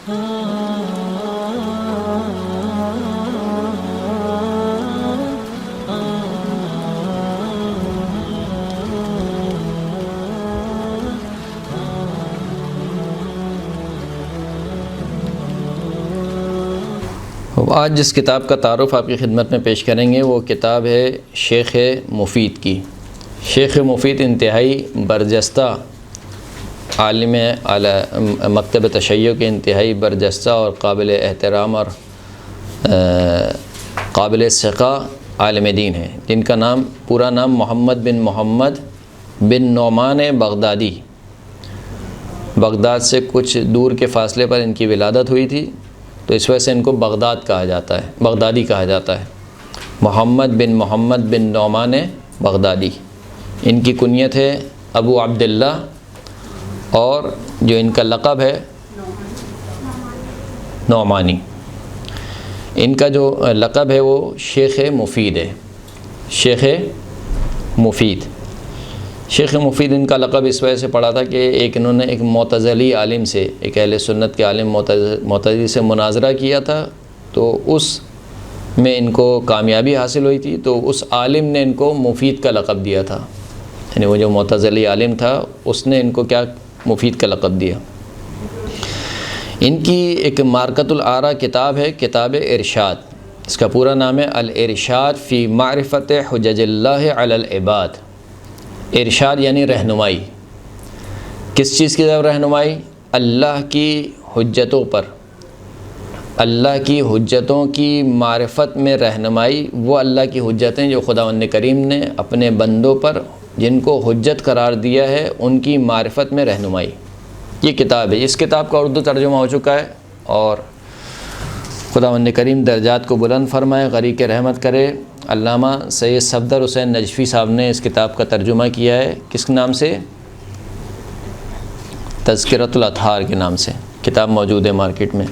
آج جس کتاب کا تعارف آپ کی خدمت میں پیش کریں گے وہ کتاب ہے شیخ مفید کی۔ شیخ مفید انتہائی برجستہ عالم مکتب تشیع کے انتہائی برجستہ اور قابل احترام اور قابل ثقہ عالم دین ہیں، جن کا پورا نام محمد بن نعمان بغدادی، بغداد سے کچھ دور کے فاصلے پر ان کی ولادت ہوئی تھی، تو اس وجہ سے ان کو بغدادی کہا جاتا ہے۔ محمد بن نعمان بغدادی، ان کی کنیت ہے ابو عبداللہ، اور جو ان کا لقب ہے نعمانی۔ ان کا جو لقب ہے وہ شیخ مفید ہے۔ شیخ مفید ان کا لقب اس وجہ سے پڑا تھا کہ انہوں نے ایک معتزلی عالم سے، ایک اہل سنت کے عالم معتزلی سے مناظرہ کیا تھا، تو اس میں ان کو کامیابی حاصل ہوئی تھی، تو اس عالم نے ان کو مفید کا لقب دیا تھا، یعنی وہ جو معتزلی عالم تھا اس نے ان کو مفید کا لقب دیا۔ ان کی ایک مارکۃ الآراء کتاب ہے، کتاب ارشاد، اس کا پورا نام ہے الارشاد فی معرفت حجج اللہ علی العباد۔ ارشاد یعنی رہنمائی، کس چیز کی طرف رہنمائی؟ اللہ کی حجتوں پر، اللہ کی حجتوں کی معرفت میں رہنمائی، وہ اللہ کی حجتیں جو خداوند کریم نے اپنے بندوں پر جن کو حجت قرار دیا ہے ان کی معرفت میں رہنمائی، یہ کتاب ہے۔ اس کتاب کا اردو ترجمہ ہو چکا ہے، اور خداوند کریم درجات کو بلند فرمائے، غریق رحمت کرے۔ علامہ سید صفدر حسین نجفی صاحب نے اس کتاب کا ترجمہ کیا ہے، کس نام سے؟ تذکرۃ الاطہار کے نام سے کتاب موجود ہے مارکیٹ میں،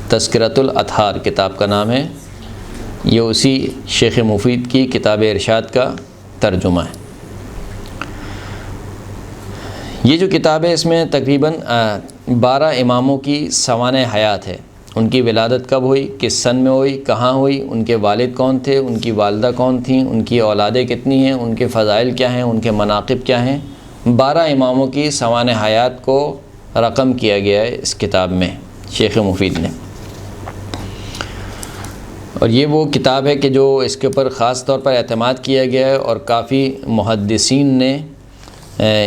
تذکرۃ الاطہار کتاب کا نام ہے، یہ اسی شیخ مفید کی کتاب ارشاد کا ترجمہ ہے۔ یہ جو کتاب ہے اس میں تقریباً 12 اماموں کی سوانح حیات ہے، ان کی ولادت کب ہوئی، کس سن میں ہوئی، کہاں ہوئی، ان کے والد کون تھے، ان کی والدہ کون تھیں، ان کی اولادیں کتنی ہیں، ان کے فضائل کیا ہیں، ان کے مناقب کیا ہیں، 12 اماموں کی سوانح حیات کو رقم کیا گیا ہے اس کتاب میں شیخ مفید نے۔ اور یہ وہ کتاب ہے کہ جو اس کے اوپر خاص طور پر اعتماد کیا گیا ہے، اور کافی محدثین نے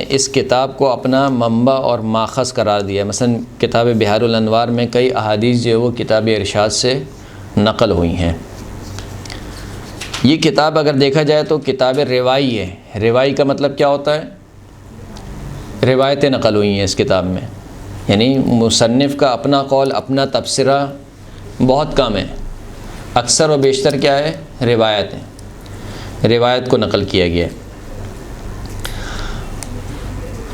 اس کتاب کو اپنا منبع اور ماخذ قرار دیا ہے۔ مثلا کتاب بحار الانوار میں کئی احادیث جو وہ کتاب ارشاد سے نقل ہوئی ہیں۔ یہ کتاب اگر دیکھا جائے تو کتاب روائی ہے۔ روائی کا مطلب کیا ہوتا ہے؟ روایتیں نقل ہوئی ہیں اس کتاب میں، یعنی مصنف کا اپنا قول، اپنا تبصرہ بہت کم ہے، اکثر و بیشتر کیا ہے؟ روایت ہے، روایت کو نقل کیا گیا ہے۔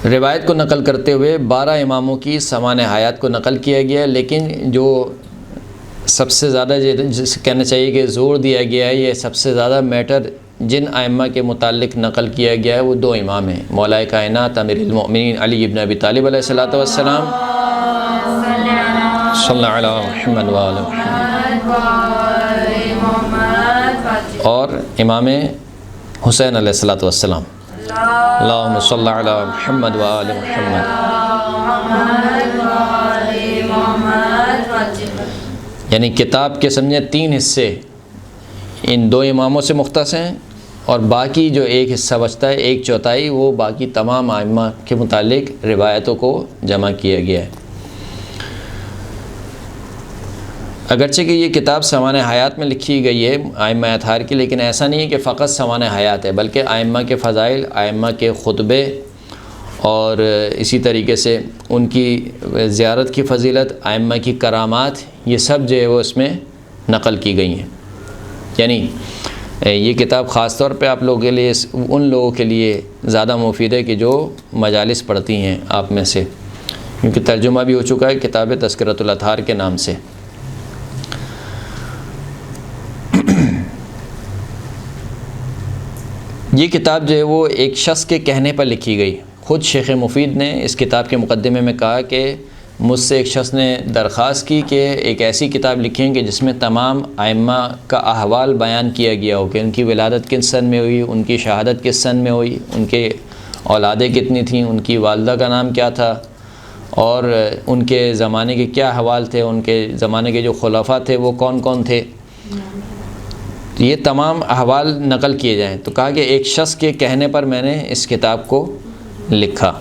روایت کو نقل کرتے ہوئے 12 اماموں کی سوانح حیات کو نقل کیا گیا ہے، لیکن جو سب سے زیادہ جسے کہنا چاہیے کہ زور دیا گیا ہے، یہ سب سے زیادہ میٹر جن ائمہ کے متعلق نقل کیا گیا ہے وہ 2 امام ہیں، مولا کائنات امیر المؤمنین علی ابن ابی طالب علیہ الصلوۃ والسلام، صلی اللہ علیہ محمد وآل محمد، اور امام حسین علیہ الصلوۃ والسلام، اللہم صلی علی محمد وآل محمد۔ یعنی کتاب کے سمجھے 3 حصے ان 2 اماموں سے مختص ہیں، اور باقی جو ایک حصہ بچتا ہے، 1/4 وہ باقی تمام ائمہ کے متعلق روایتوں کو جمع کیا گیا ہے۔ اگرچہ کہ یہ کتاب سوانح حیات میں لکھی گئی ہے ائمہ اطہار کی، لیکن ایسا نہیں ہے کہ فقط سوانح حیات ہے، بلکہ ائمہ کے فضائل، ائمہ کے خطبے، اور اسی طریقے سے ان کی زیارت کی فضیلت، ائمہ کی کرامات، یہ سب جو ہے وہ اس میں نقل کی گئی ہیں۔ یعنی یہ کتاب خاص طور پہ آپ لوگوں کے لیے، ان لوگوں کے لیے زیادہ مفید ہے کہ جو مجالس پڑھتی ہیں آپ میں سے، کیونکہ ترجمہ بھی ہو چکا ہے کتاب تذکرۃ الاطہار کے نام سے۔ یہ کتاب جو ہے وہ ایک شخص کے کہنے پر لکھی گئی۔ خود شیخ مفید نے اس کتاب کے مقدمے میں کہا کہ مجھ سے ایک شخص نے درخواست کی کہ ایک ایسی کتاب لکھیں کہ جس میں تمام ائمہ کا احوال بیان کیا گیا ہو کہ ان کی ولادت کس سن میں ہوئی، ان کی شہادت کس سن میں ہوئی، ان کے اولادیں کتنی تھیں، ان کی والدہ کا نام کیا تھا، اور ان کے زمانے کے کیا احوال تھے، ان کے زمانے کے جو خلفاء تھے وہ کون کون تھے، یہ تمام احوال نقل کیے جائیں۔ تو کہا کہ ایک شخص کے کہنے پر میں نے اس کتاب کو لکھا۔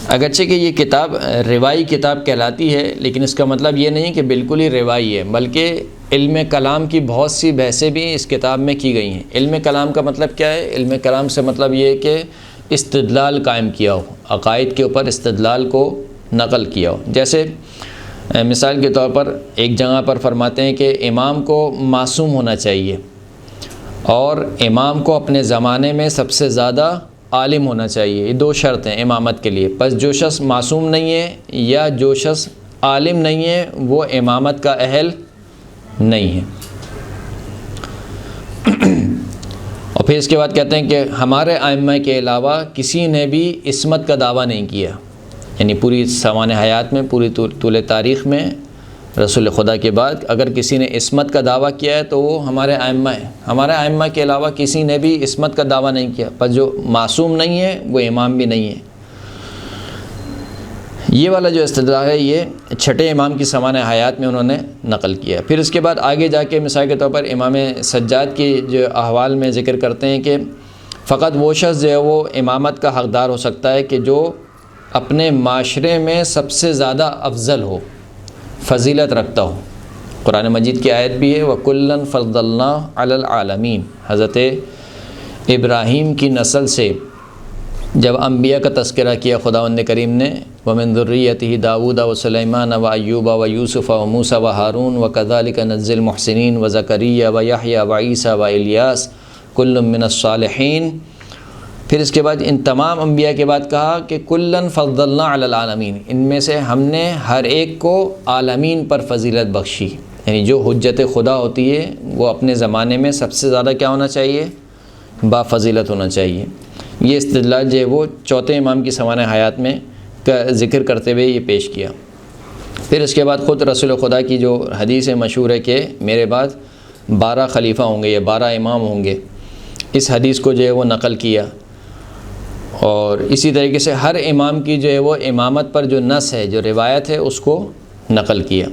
اگرچہ کہ یہ کتاب روائی کتاب کہلاتی ہے، لیکن اس کا مطلب یہ نہیں کہ بالکل ہی روائی ہے، بلکہ علم کلام کی بہت سی بحثیں بھی اس کتاب میں کی گئی ہیں۔ علم کلام کا مطلب کیا ہے؟ علم کلام سے مطلب یہ ہے کہ استدلال قائم کیا ہو، عقائد کے اوپر استدلال کو نقل کیا ہو۔ جیسے مثال کے طور پر ایک جگہ پر فرماتے ہیں کہ امام کو معصوم ہونا چاہیے، اور امام کو اپنے زمانے میں سب سے زیادہ عالم ہونا چاہیے۔ یہ دو شرط ہیں امامت کے لیے۔ پس جو شخص معصوم نہیں ہے یا جو شخص عالم نہیں ہے وہ امامت کا اہل نہیں ہے۔ اور پھر اس کے بعد کہتے ہیں کہ ہمارے ائمہ کے علاوہ کسی نے بھی عصمت کا دعویٰ نہیں کیا، یعنی پوری سوانح حیات میں، پوری طول تاریخ میں رسول خدا کے بعد اگر کسی نے عصمت کا دعویٰ کیا ہے تو وہ ہمارے ائمہ ہیں۔ ہمارے ائمہ کے علاوہ کسی نے بھی عصمت کا دعویٰ نہیں کیا، پر جو معصوم نہیں ہے وہ امام بھی نہیں ہے۔ یہ والا جو استدلال ہے یہ چھٹے امام کی سوانح حیات میں انہوں نے نقل کیا۔ پھر اس کے بعد آگے جا کے مثال کے طور پر امام سجاد کی جو احوال میں ذکر کرتے ہیں کہ فقط وہ شخص جو ہے وہ امامت کا حقدار ہو سکتا ہے کہ جو اپنے معاشرے میں سب سے زیادہ افضل ہو، فضیلت رکھتا ہو۔ قرآن مجید کی آیت بھی ہے وَكُلًّا فَضَّلْنَا عَلَى الْعَالَمِينَ۔ حضرت ابراہیم کی نسل سے جب انبیاء کا تذکرہ کیا خداوند کریم نے، وَمِن ذُرِّيَّتِهِ داؤد وسلیمان وایوب ویوسف وموسیٰ وہارون وکذالک نجزی المحسنین وزکریا ویحییٰ وعیسیٰ والیاس کل من الصالحین۔ پھر اس کے بعد ان تمام انبیاء کے بعد کہا کہ کلًا فضلنا علی العالمین، ان میں سے ہم نے ہر ایک کو عالمین پر فضیلت بخشی، یعنی جو حجت خدا ہوتی ہے وہ اپنے زمانے میں سب سے زیادہ کیا ہونا چاہیے؟ با فضیلت ہونا چاہیے۔ یہ استدلال جو ہے وہ چوتھے امام کی سوانح حیات میں کا ذکر کرتے ہوئے یہ پیش کیا۔ پھر اس کے بعد خود رسول خدا کی جو حدیث مشہور ہے کہ میرے بعد 12 خلیفہ ہوں گے یا 12 امام ہوں گے، اس حدیث کو جو ہے وہ نقل کیا، اور اسی طریقے سے ہر امام کی جو ہے وہ امامت پر جو نص ہے، جو روایت ہے، اس کو نقل کیا۔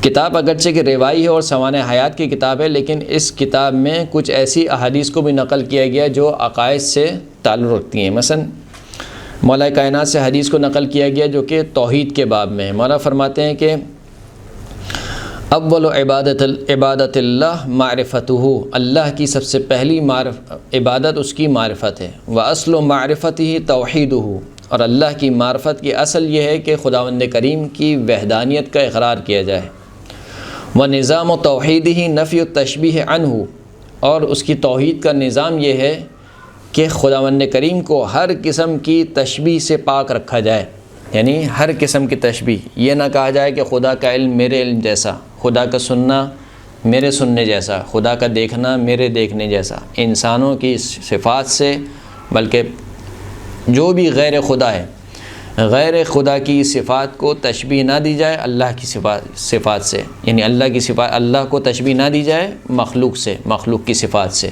کتاب اگرچہ کہ روائی ہے اور سوانح حیات کی کتاب ہے، لیکن اس کتاب میں کچھ ایسی احادیث کو بھی نقل کیا گیا جو عقائد سے تعلق رکھتی ہیں۔ مثلا مولا کائنات سے حدیث کو نقل کیا گیا جو کہ توحید کے باب میں ہے۔ مولا فرماتے ہیں کہ اول عبادت اللہ معرفتہ، اللہ کی سب سے پہلی عبادت اس کی معرفت ہے، واصل معرفتہ توحیدہ، اور اللہ کی معرفت کی اصل یہ ہے کہ خداوند کریم کی وحدانیت کا اقرار کیا جائے، ونظام توحیدہ نفی التشبیہ عنہ، اور اس کی توحید کا نظام یہ ہے کہ خداوند کریم کو ہر قسم کی تشبیہ سے پاک رکھا جائے، یعنی ہر قسم کی تشبیہ، یہ نہ کہا جائے کہ خدا کا علم میرے علم جیسا، خدا کا سننا میرے سننے جیسا، خدا کا دیکھنا میرے دیکھنے جیسا، انسانوں کی صفات سے، بلکہ جو بھی غیر خدا ہے، غیر خدا کی صفات کو تشبیہ نہ دی جائے اللہ کی صفات سے، یعنی اللہ کی صفات، اللہ کو تشبیہ نہ دی جائے مخلوق سے، مخلوق کی صفات سے۔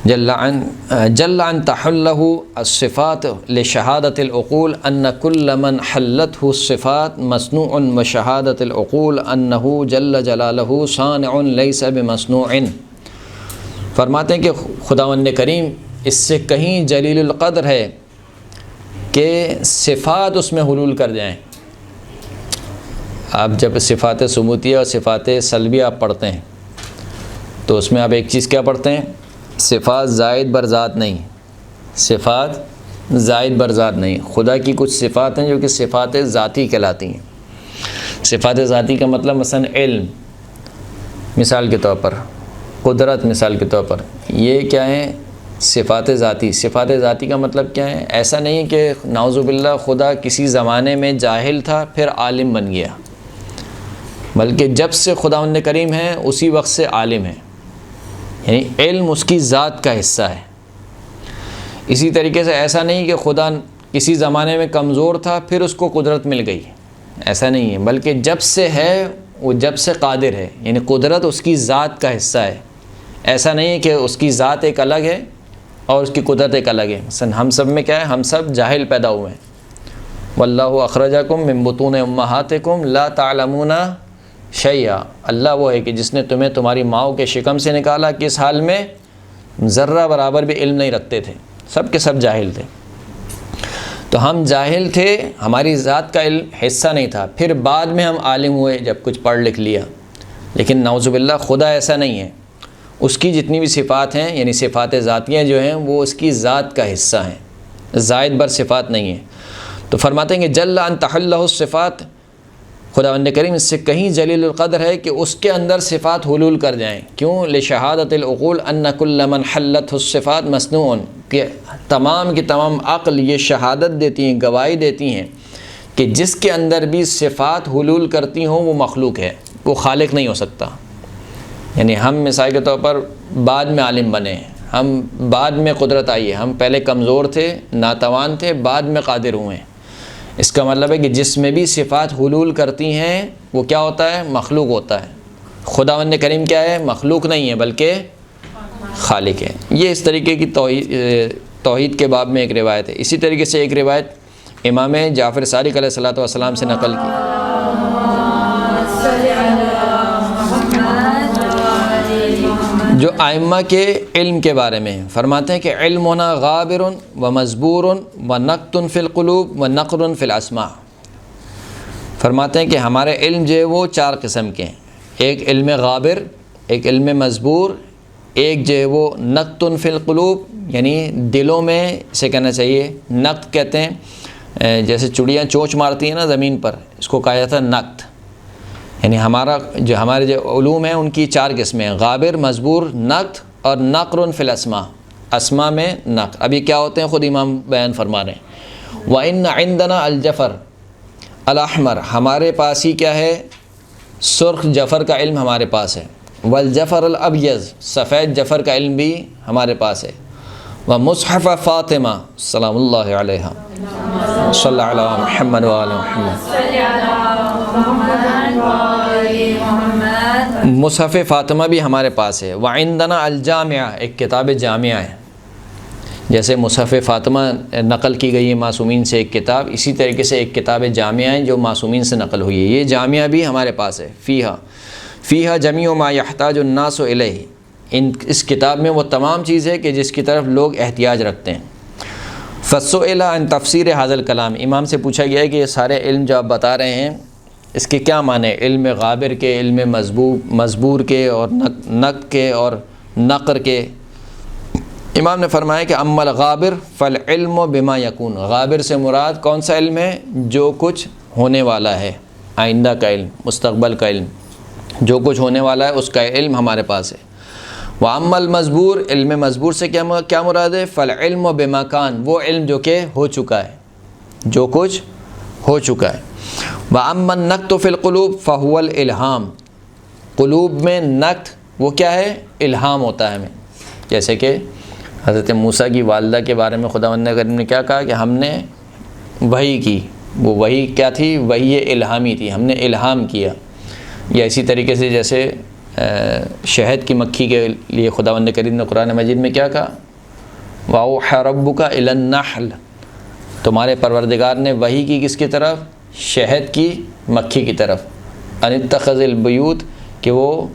جل عن تحلہ الصفات لشہادت العقول ان کل من حلته الصفات مصنوع وشہادت العقول انہ جل جلالہ صانع لیس بمصنوع۔ فرماتے ہیں کہ خداوند کریم اس سے کہیں جلیل القدر ہے کہ صفات اس میں حلول کر جائیں۔ آپ جب صفات ثبوتیہ اور صفات سلبیہ آپ پڑھتے ہیں تو اس میں آپ ایک چیز کیا پڑھتے ہیں؟ صفات زائد بر ذات نہیں، صفات زائد بر ذات نہیں۔ خدا کی کچھ صفات ہیں جو کہ صفات ذاتی کہلاتی ہیں۔ صفات ذاتی کا مطلب مثلا علم مثال کے طور پر، قدرت مثال کے طور پر، یہ کیا ہیں؟ صفات ذاتی۔ صفات ذاتی کا مطلب کیا ہے؟ ایسا نہیں کہ نعوذ باللہ خدا کسی زمانے میں جاہل تھا پھر عالم بن گیا، بلکہ جب سے خداوند کریم ہے اسی وقت سے عالم ہے، یعنی علم اس کی ذات کا حصہ ہے۔ اسی طریقے سے ایسا نہیں کہ خدا کسی زمانے میں کمزور تھا پھر اس کو قدرت مل گئی، ایسا نہیں ہے، بلکہ جب سے ہے وہ جب سے قادر ہے، یعنی قدرت اس کی ذات کا حصہ ہے۔ ایسا نہیں ہے کہ اس کی ذات ایک الگ ہے اور اس کی قدرت ایک الگ ہے۔ مثلا ہم سب میں کیا ہے، ہم سب جاہل پیدا ہوئے ہیں۔ واللہ اخرجکم من بطون امہاتکم لا تعلمون شیئا، اللہ وہ ہے کہ جس نے تمہیں تمہاری ماؤں کے شکم سے نکالا، کس حال میں؟ ذرہ برابر بھی علم نہیں رکھتے تھے، سب کے سب جاہل تھے۔ تو ہم جاہل تھے، ہماری ذات کا علم حصہ نہیں تھا، پھر بعد میں ہم عالم ہوئے جب کچھ پڑھ لکھ لیا۔ لیکن نعوذ باللہ خدا ایسا نہیں ہے، اس کی جتنی بھی صفات ہیں یعنی صفات ذاتیاں جو ہیں وہ اس کی ذات کا حصہ ہیں، زائد بر صفات نہیں ہیں۔ تو فرماتے ہیں کہ جل ان تحلہ الصفات، خداوند کریم اس سے کہیں جلیل القدر ہے کہ اس کے اندر صفات حلول کر جائیں۔ کیوں؟ لشہادت العقول ان کل من حلت الصفات مصنوع، کہ تمام کی تمام عقل یہ شہادت دیتی ہیں، گواہی دیتی ہیں کہ جس کے اندر بھی صفات حلول کرتی ہوں وہ مخلوق ہے، وہ خالق نہیں ہو سکتا۔ یعنی ہم مثال کے طور پر بعد میں عالم بنے ہیں، ہم بعد میں قدرت آئی ہے، ہم پہلے کمزور تھے، ناتوان تھے، بعد میں قادر ہوئے ہیں۔ اس کا مطلب ہے کہ جس میں بھی صفات حلول کرتی ہیں وہ کیا ہوتا ہے؟ مخلوق ہوتا ہے۔ خداوند کریم کیا ہے؟ مخلوق نہیں ہے بلکہ خالق ہے۔ یہ اس طریقے کی توحید کے باب میں ایک روایت ہے۔ اسی طریقے سے ایک روایت امام جعفر صادق علیہ الصلوۃ والسلام سے نقل کی، جو ائمہ کے علم کے بارے میں فرماتے ہیں کہ علمنا غابر و مزبور و نقط فی القلوب و نقر فی الاسماء۔ فرماتے ہیں کہ ہمارے علم جو ہے وہ چار قسم کے ہیں، ایک علم غابر، ایک علم مزبور، ایک جو ہے وہ نقط فی القلوب، یعنی دلوں میں اسے کہنا چاہیے نقط کہتے ہیں، جیسے چڑیاں چونچ مارتی ہیں نا زمین پر، اس کو کہا جاتا ہے نقط۔ یعنی ہمارے جو علوم ہیں ان کی چار قسمیں ہیں، غابر، مزبور، نقط اور نقر فی الاسماء، اسماء میں نقر۔ ابھی کیا ہوتے ہیں خود امام بیان فرما رہے ہیں۔ وَإِنَّ عِنْدَنَا الْجَفَرَ الْأَحْمَرَ، ہمارے پاس ہی کیا ہے؟ سرخ جفر کا علم ہمارے پاس ہے۔ وَالْجَفَرَ الْأَبْيَض، سفید جفر کا علم بھی ہمارے پاس ہے۔ وَمُصْحَفَ فاطمہ سلام اللہ علیہا، صلی علی محمد وآل محمد، مصحف فاطمہ بھی ہمارے پاس ہے۔ وعندنا الجامعہ، ایک کتاب جامعہ ہے، جیسے مصحف فاطمہ نقل کی گئی ہے معصومین سے ایک کتاب، اسی طریقے سے ایک کتاب جامعہ ہے جو معصومین سے نقل ہوئی ہے، یہ جامعہ بھی ہمارے پاس ہے۔ فیہا جمیع ما یحتاج الناس الیہ، اس کتاب میں وہ تمام چیز ہے کہ جس کی طرف لوگ احتیاج رکھتے ہیں۔ فسئل عن تفسیر ھذا الکلام، امام سے پوچھا گیا ہے کہ یہ سارے علم جو آپ بتا رہے ہیں اس کے کیا معنی؟ علم غابر کے، علم مزبور کے، اور نقط کے اور نقر کے۔ امام نے فرمایا کہ اما الغابر فالعلم بما یکون، غابر سے مراد کون سا علم ہے؟ جو کچھ ہونے والا ہے، آئندہ کا علم، مستقبل کا علم، جو کچھ ہونے والا ہے اس کا علم ہمارے پاس ہے۔ واما المزبور، علم مزبور سے کیا مراد ہے؟ فالعلم بما کان، وہ علم جو کہ ہو چکا ہے، جو کچھ ہو چکا ہے۔ واما النقط فی القلوب فهو الالہام، قلوب میں نقط وہ کیا ہے؟ الہام ہوتا ہے ہمیں، جیسے کہ حضرت موسیٰ کی والدہ کے بارے میں خداوند کریم نے کیا کہا کہ ہم نے وحی کی، وہ وحی کیا تھی؟ وحی الہامی تھی، ہم نے الہام کیا۔ یا اسی طریقے سے جیسے شہد کی مکھی کے لیے خداوند کریم نے قرآن مجید میں کیا کہا؟ وَأَوْحَىٰ رَبُّكَ إِلَى النَّحْلِ، تمہارے پروردگار نے وحی کی کس کی طرف؟ شہد کی مکھی کی طرف، ان اتخذ البیوت، کہ وہ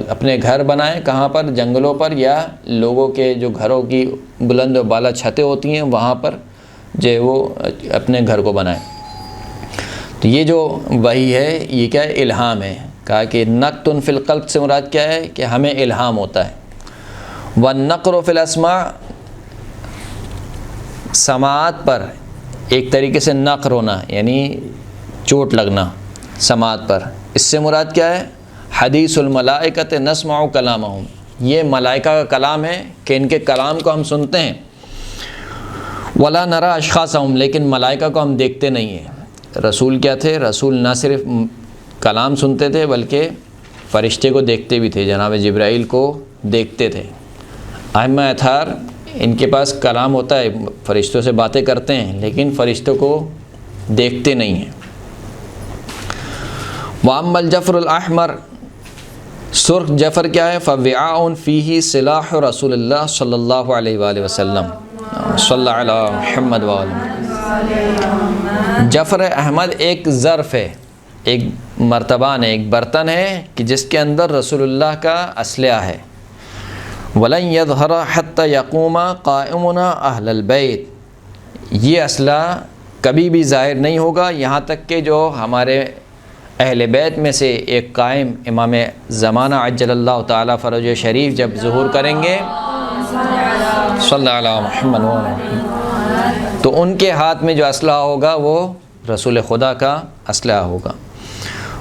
اپنے گھر بنائیں، کہاں پر؟ جنگلوں پر، یا لوگوں کے جو گھروں کی بلند و بالا چھتیں ہوتی ہیں وہاں پر جو وہ اپنے گھر کو بنائیں۔ تو یہ جو وحی ہے یہ کیا ہے؟ الہام ہے۔ کہا کہ نقط فی القلب سے مراد کیا ہے؟ کہ ہمیں الہام ہوتا ہے۔ والنقر فی الاسماء، سماعت پر ایک طریقے سے نقر ہونا یعنی چوٹ لگنا سماعت پر، اس سے مراد کیا ہے؟ حدیث الملائکۃ نسمع کلامہم، یہ ملائکہ کا کلام ہے کہ ان کے کلام کو ہم سنتے ہیں۔ ولا نرى اشخاصہم، لیکن ملائکہ کو ہم دیکھتے نہیں ہیں۔ رسول کیا تھے؟ رسول نہ صرف کلام سنتے تھے بلکہ فرشتے کو دیکھتے بھی تھے، جناب جبرائیل کو دیکھتے تھے۔ ائمہ اطہار ان کے پاس کلام ہوتا ہے، فرشتوں سے باتیں کرتے ہیں، لیکن فرشتوں کو دیکھتے نہیں ہیں۔ وَأَمَّا الْجَفْرُ الْأَحْمَرُ، سرخ جفر کیا ہے؟ فَوِعَاءٌ فِيهِ سِلَاحُ رسول اللہ صلی اللہ علیہ وآلہ وسلم، صلی اللہ علیہ محمد وآلہ۔ جفر احمد ایک ظرف ہے، ایک مرتبان ہے، ایک برتن ہے کہ جس کے اندر رسول اللہ کا اسلحہ ہے۔ وَلَن يَظْهَرَ حَتَّى يَقُومَ قَائِمُنَا أَهْلَ الْبَيْتِ، یہ اسلحہ کبھی بھی ظاہر نہیں ہوگا یہاں تک کہ جو ہمارے اہل بیت میں سے ایک قائم امام زمانہ عجل اللہ تعالیٰ فرج شریف جب ظہور کریں گے صلی اللہ علیہ محمد، تو ان کے ہاتھ میں جو اسلحہ ہوگا وہ رسول خدا کا اسلحہ ہوگا۔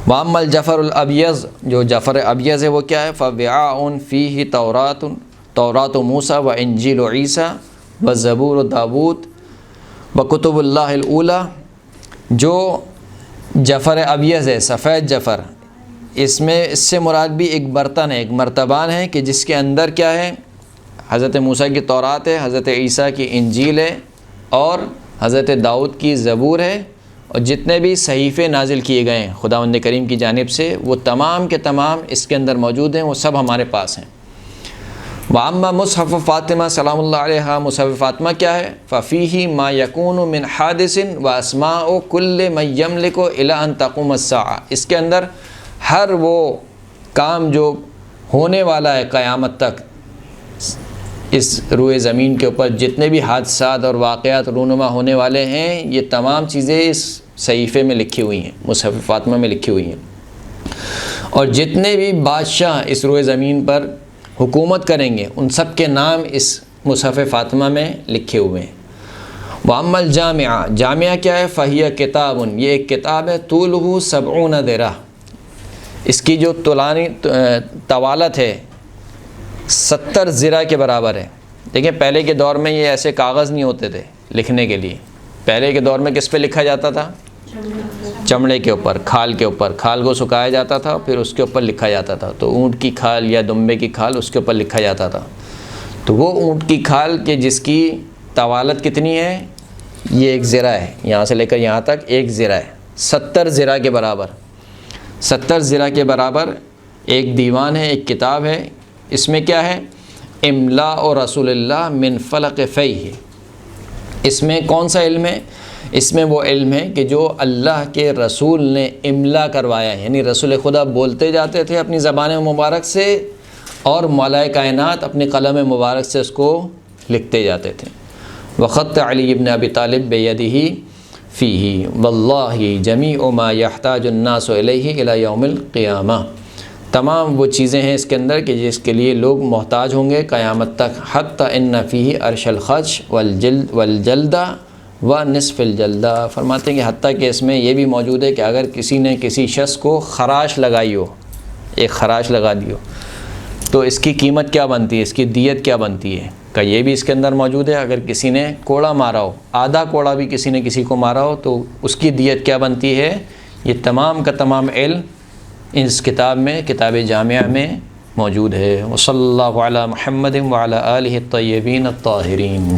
وَأَمَّا الْجَفَرُ الْأَبْيَضُ، جو جفر ابیض ہے وہ کیا ہے؟ فَوِعَاءٌ فِيهِ تَوْرَاتُ مُوسَى وَإِنجِيلُ عِيسَى وَزَبُورُ داود وَكُتُبُ اللَّهِ الْأُولَى، جو جفر ابیض ہے، سفید جفر، اس سے مراد بھی ایک برتن ہے، ایک مرتبان ہے کہ جس کے اندر کیا ہے؟ حضرت موسیٰ کی تورات ہے، حضرت عیسیٰ کی انجیل ہے، اور حضرت داؤد کی زبور ہے، اور جتنے بھی صحیفے نازل کیے گئے ہیں خداوند کریم کی جانب سے وہ تمام کے تمام اس کے اندر موجود ہیں، وہ سب ہمارے پاس ہیں۔ وَأَمَّا مصحف فاطمہ سلام اللہ علیہ، مصحف فاطمہ کیا ہے؟ فَفِيهِ مَا يَكُونُ مِنْ حَادِثٍ وَأَسْمَاءُ كُلِّ مَنْ يَمْلِكُ إِلَىٰ أَنْ تَقُومَ السَّاعَةُ، اس کے اندر ہر وہ کام جو ہونے والا ہے قیامت تک اس روئے زمین کے اوپر، جتنے بھی حادثات اور واقعات رونما ہونے والے ہیں، یہ تمام چیزیں اس صحیفے میں لکھی ہوئی ہیں، مصحف فاطمہ میں لکھی ہوئی ہیں، اور جتنے بھی بادشاہ اس روئے زمین پر حکومت کریں گے ان سب کے نام اس مصحف فاطمہ میں لکھے ہوئے ہیں۔ وَأَمَّا الْجَامِعَةُ، جامعہ کیا ہے؟ فَهِيَ کتاب، یہ ایک کتاب ہے، طولہ 70 ذراع، اس کی جو طوالت ہے 70 ذراع کے برابر ہے۔ دیکھیں پہلے کے دور میں یہ ایسے کاغذ نہیں ہوتے تھے لکھنے کے لیے، پہلے کے دور میں کس پہ لکھا جاتا تھا؟ چمڑے کے اوپر، کھال کے اوپر، کھال کو سکھایا جاتا تھا، پھر اس کے اوپر لکھا جاتا تھا، تو اونٹ کی کھال یا دمبے کی کھال اس کے اوپر لکھا جاتا تھا، تو وہ اونٹ کی کھال کے جس کی طوالت کتنی ہے؟ یہ 1 ذراع ہے، یہاں سے لے کر یہاں تک 1 ذراع ہے، 70 ذراع کے برابر، 70 ذراع کے برابر ایک دیوان ہے، ایک کتاب ہے۔ اس میں کیا ہے؟ املاء رسول اللہ من فلق فیہ، اس میں کون سا علم ہے؟ اس میں وہ علم ہے کہ جو اللہ کے رسول نے املا کروایا ہے، یعنی رسول خدا بولتے جاتے تھے اپنی زبان مبارک سے، اور مولا کائنات اپنی قلم مبارک سے اس کو لکھتے جاتے تھے۔ وخط علی ابن ابی طالب بیدہ فیہ واللہ جمیع ما یحتاج الناس الیہ الی یوم القیامہ، تمام وہ چیزیں ہیں اس کے اندر کہ جس کے لیے لوگ محتاج ہوں گے قیامت تک۔ حتی ان فیہ عرش الخدش والجلدہ و نصف الجلدہ، فرماتے ہیں کہ حتیٰ کہ اس میں یہ بھی موجود ہے کہ اگر کسی نے کسی شخص کو خراش لگائی ہو، ایک خراش لگا دی ہو، تو اس کی قیمت کیا بنتی ہے، اس کی دیت کیا بنتی ہے، کہ یہ بھی اس کے اندر موجود ہے۔ اگر کسی نے کوڑا مارا ہو، آدھا کوڑا بھی کسی نے کسی کو مارا ہو، تو اس کی دیت کیا بنتی ہے، یہ تمام کا تمام علم اس کتاب میں، کتاب جامعہ میں موجود ہے۔ وصلی اللہ علی محمد وعلی آلہ الطیبین الطاہرین۔